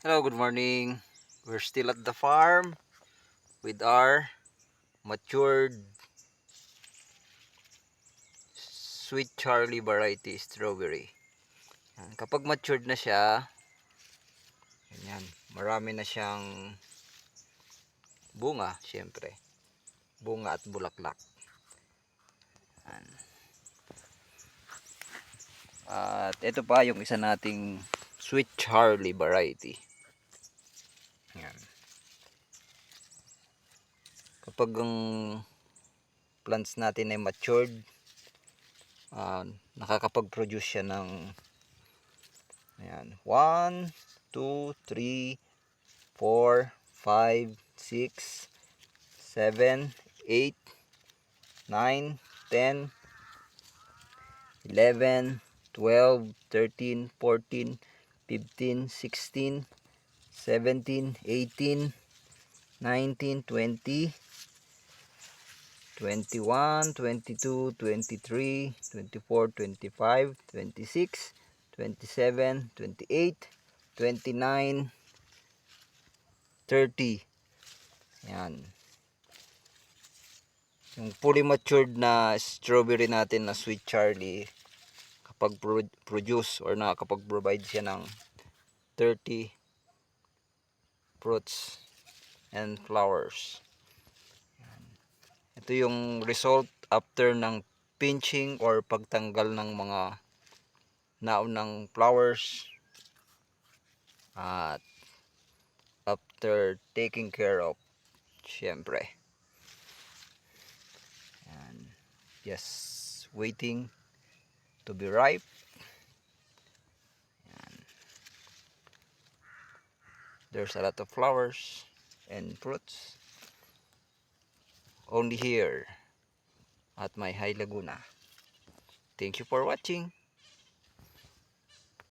Hello, good morning. We're still at the farm with our matured Sweet Charlie variety strawberry. Kapag matured na siya, ganyan, marami na siyang bunga, syempre. Bunga at bulaklak. Yan. At ito pa yung isa nating Sweet Charlie variety. Yan. Kapag ang plants natin ay matured, nakakapag-produce siya ng ayan, 1, 2, 3, 4, 5, 6, 7, 8, 9, 10, 11, 12, 13, 14, 15, 16, 17, 18, 19, 20, 21, 22, 23, 24, 25, 26, 27, 28, 29, 30. Yan. Yung fully matured na strawberry natin na Sweet Charlie, kapag produce or nakakapag-provide siya ng 30 fruits and flowers. Ito yung result after ng pinching or pagtanggal ng mga naunang flowers at after taking care of, syempre. And just waiting to be ripe. There's a lot of flowers and fruits only here at my High Laguna. Thank you for watching.